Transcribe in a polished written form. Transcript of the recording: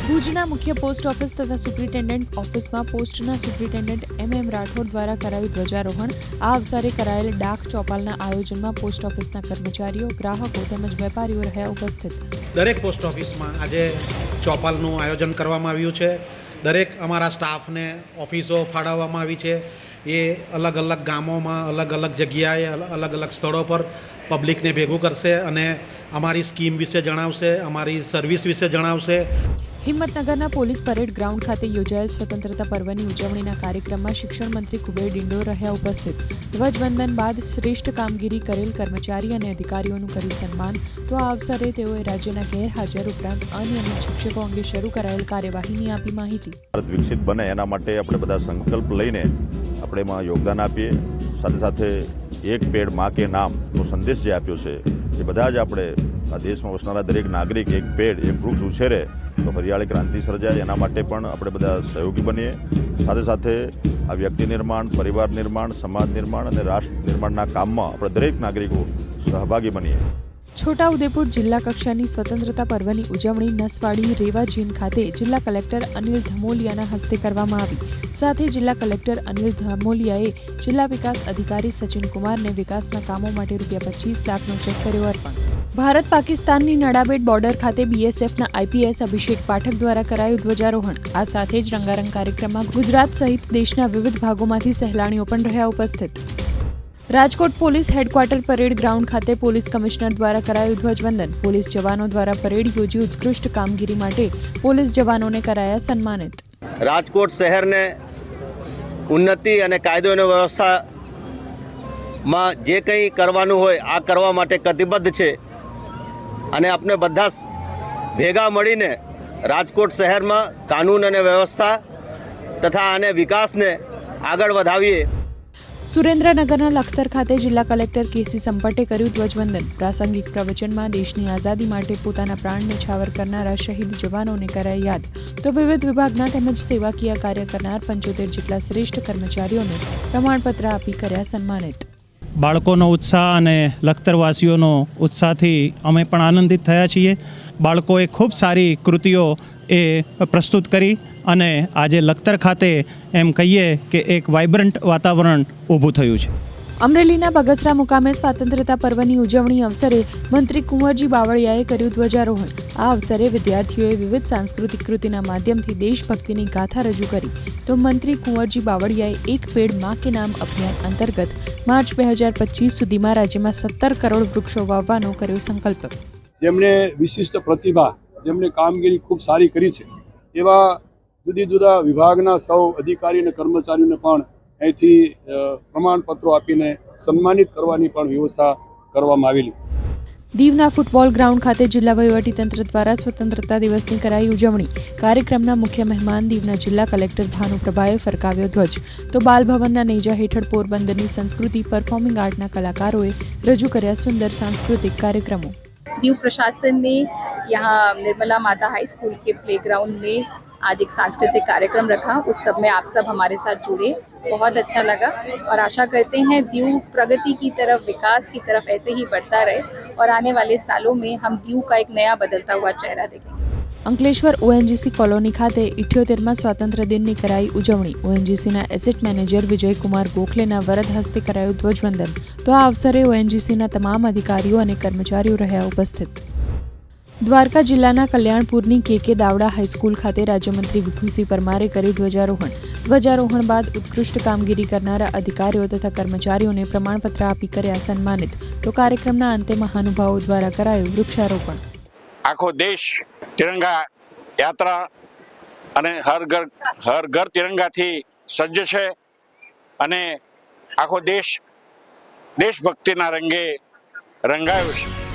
ભુજના મુખ્ય post office તથા સુપ્રિન્ટેન્ડન્ટ ઓફિસમાં પોસ્ટના સુપ્રિન્ટેન્ડન્ટ MM રાઠોડ દ્વારા કરાયું ધ્વજારોહણ। આ અવસરે કરાયેલ ડાક ચોપાલના આયોજનમાં પોસ્ટ ઓફિસના કર્મચારીઓ, ગ્રાહકો તેમજ વેપારીઓ રહ્યા ઉપસ્થિત। દરેક પોસ્ટ ઓફિસમાં આજે ચોપાલનું આયોજન કરવામાં આવ્યું છે। દરેક અમારા સ્ટાફને ઓફિસો ફાળવવામાં આવી છે। એ અલગ અલગ ગામોમાં, અલગ અલગ જગ્યાએ, અલગ અલગ સ્થળો પર પબ્લિકને ભેગું કરશે અને અમારી સ્કીમ વિશે જણાવશે, અમારી સર્વિસ વિશે જણાવશે। હિંમતનગરના પોલીસ પરેડ ગ્રાઉન્ડ ખાતે યોજાયેલ સ્વતંત્રતા પર્વની ઉજવણીના કાર્યક્રમમાં શિક્ષણ મંત્રી કુબેર ડિંડોર રહ્યા ઉપસ્થિત। ધ્વજવંદન બાદ શ્રેષ્ઠ કામગીરી કરેલ કર્મચારી અને અધિકારીઓનું કર્યું સન્માન। તો આ અવસરે તેઓએ રાજ્યના ગેરહાજર ઉપરાંત અનિયમિત શિક્ષકો અંગે શરૂ કરાયેલ કાર્યવાહીની આપી માહિતી। ભારત વિકસિત બને એના માટે આપણે બધા સંકલ્પ લઈને આપણે એમાં યોગદાન આપીએ। સાથે સાથે એક પેડ માં કે નામનો સંદેશ જે આપ્યો છે એ બધા જ આપણે આ દેશમાં વસનારા દરેક નાગરિક એક પેડ, એક વૃક્ષ ઉછેરે તો હરિયાળી ક્રાંતિ સર્જાય। એના માટે પણ આપણે બધા સહયોગી બનીએ। સાથે સાથે આ વ્યક્તિ નિર્માણ, પરિવાર નિર્માણ, સમાજ નિર્માણ અને રાષ્ટ્ર નિર્માણના કામમાં આપણે દરેક નાગરિકો સહભાગી બનીએ। છોટાઉદેપુર જિલ્લા કક્ષાની સ્વતંત્રતા પર્વની ઉજવણી નસવાડી રેવા જીન ખાતે જિલ્લા કલેક્ટર અનિલ ધમોલિયાના હસ્તે કરવામાં આવી। સાથે જિલ્લા કલેક્ટર અનિલ ધમોલિયાએ જિલ્લા વિકાસ અધિકારી સચિન કુમારને વિકાસના કામો માટે ₹25 લાખનો ચેક કર્યો અર્પણ। ભારત પાકિસ્તાનની નડાબેટ બોર્ડર ખાતે BSFના IPS અભિષેક પાઠક દ્વારા કરાયું ધ્વજારોહણ। આ સાથે જ રંગારંગ કાર્યક્રમમાં ગુજરાત સહિત દેશના વિવિધ ભાગોમાંથી સહેલાણીઓ પણ રહ્યા ઉપસ્થિત। Rajkot police headquarter parade ground ખાતે પોલીસ કમિશનર દ્વારા કરાયું ધ્વજવંદન। પોલીસ જવાનો દ્વારા પરેડ યોજી ઉત્કૃષ્ટ કામગીરી માટે પોલીસ જવાનોને કરાયા સન્માનિત। રાજકોટ શહેરને ઉન્નતિ અને કાયદો અને વ્યવસ્થામાં જે કંઈ કરવાનું હોય આ કરવા માટે કટિબદ્ધ છે અને આપણે બધા ભેગા મળીને રાજકોટ શહેરમાં કાનૂન અને વ્યવસ્થા તથા આને વિકાસને આગળ વધાવીએ। સુરેન્દ્રનગરના લખતર ખાતે જિલ્લા કલેક્ટર KC સંપટે કર્યું ધ્વજવંદન। પ્રાસંગિક પ્રવચનમાં દેશની આઝાદી માટે પોતાના પ્રાણને છાવર કરનારા શહીદ જવાનોને કરાઈ યાદ। તો વિવિધ વિભાગના તેમજ સેવાકીય કાર્ય કરનાર 75 જેટલા શ્રેષ્ઠ કર્મચારીઓને પ્રમાણપત્ર આપી કર્યા સન્માનિત। બાળકોનો ઉત્સાહ અને લખતરવાસીઓનો ઉત્સાહથી અમે પણ આનંદિત થયા છીએ। બાળકોએ ખૂબ સારી કૃતિઓ એ પ્રસ્તુત કરી અને આજે લખતર ખાતે એમ કહીએ કે એક વાઇબ્રન્ટ વાતાવરણ ઊભું થયું છે। અમરેલીના બગસરા મુકામે સ્વાતંત્ર્યતા પર્વની ઉજવણી અવસરે મંત્રી કુંવરજી બાવળિયાએ કર્યું ધ્વજારોહણ। આ અવસરે વિદ્યાર્થીઓએ વિવિધ સાંસ્કૃતિક કૃતિના માધ્યમથી દેશભક્તિની ગાથા રજૂ કરી। તો મંત્રી કુંવરજી બાવળિયાએ એક પેડ માં કે નામ અભિયાન અંતર્ગત માર્ચ 2025 સુધીમાં રાજ્યમાં 17 કરોડ વૃક્ષો વાવવાનો કર્યો સંકલ્પ। જેમણે વિશિષ્ટ પ્રતિભા, જેમણે કામગીરી ખૂબ સારી કરી છે એવા જુદી જુદા વિભાગના સૌ અધિકારી અને કર્મચારીઓને પણ અહીંથી પ્રમાણપત્રો આપીને સન્માનિત કરવાની પણ વ્યવસ્થા કરવામાં આવેલી। દીવના ફૂટબોલ ગ્રાઉન્ડ ખાતે જિલ્લા વહીવટીતંત્ર દ્વારા સ્વતંત્રતા દિવસની કરાઈ ઉજવણી। કાર્યક્રમના મુખ્ય મહેમાન દીવના જિલ્લા કલેક્ટર ભાનુપ્રભાએ ફરકાવ્યો ધ્વજ। તો બાલભવનના નેજા હેઠળ પોરબંદરની સંસ્કૃતિ परफॉर्मिंग आर्टના કલાકારોએ રજૂ કર્યા સુંદર सांस्कृतिक कार्यक्रमों। दीव प्रशासन ने यहाँ निर्मला माता हाई स्कूल के प्लेग्राउंड में आज एक सांस्कृतिक कार्यक्रम रखा। उस सब में आप सब हमारे साथ जुड़े, बहुत अच्छा लगा और आशा करते हैं दीव प्रगति की तरफ, विकास की तरफ ऐसे ही बढ़ता रहे और आने वाले सालों में हम दीव का एक नया बदलता हुआ चेहरा देखेंगे। અંકલેશ્વર ONGC કોલોની ખાતે 78મા સ્વાતંત્ર્ય દિનની કરાઈ ઉજવણી। ONGCના એસેટ મેનેજર વિજયકુમાર ગોખલેના વરદ હસ્તે કરાયું ધ્વજવંદન। તો આ અવસરે ONGCના તમામ અધિકારીઓ અને કર્મચારીઓ રહ્યા ઉપસ્થિત। દ્વારકા જિલ્લાના કલ્યાણપુરની KK દાવડા હાઈસ્કૂલ ખાતે રાજ્યમંત્રી વિભુસિંહ પરમારે કર્યું ધ્વજારોહણ। ધ્વજારોહણ બાદ ઉત્કૃષ્ટ કામગીરી કરનારા અધિકારીઓ તથા કર્મચારીઓને પ્રમાણપત્ર આપી કર્યા સન્માનિત। તો કાર્યક્રમના અંતે મહાનુભાવો દ્વારા કરાયું વૃક્ષારોપણ। આખો દેશ તિરંગા યાત્રા અને હર ઘર તિરંગાથી સજ્જ છે અને આખો દેશ દેશભક્તિના રંગે રંગાયો છે।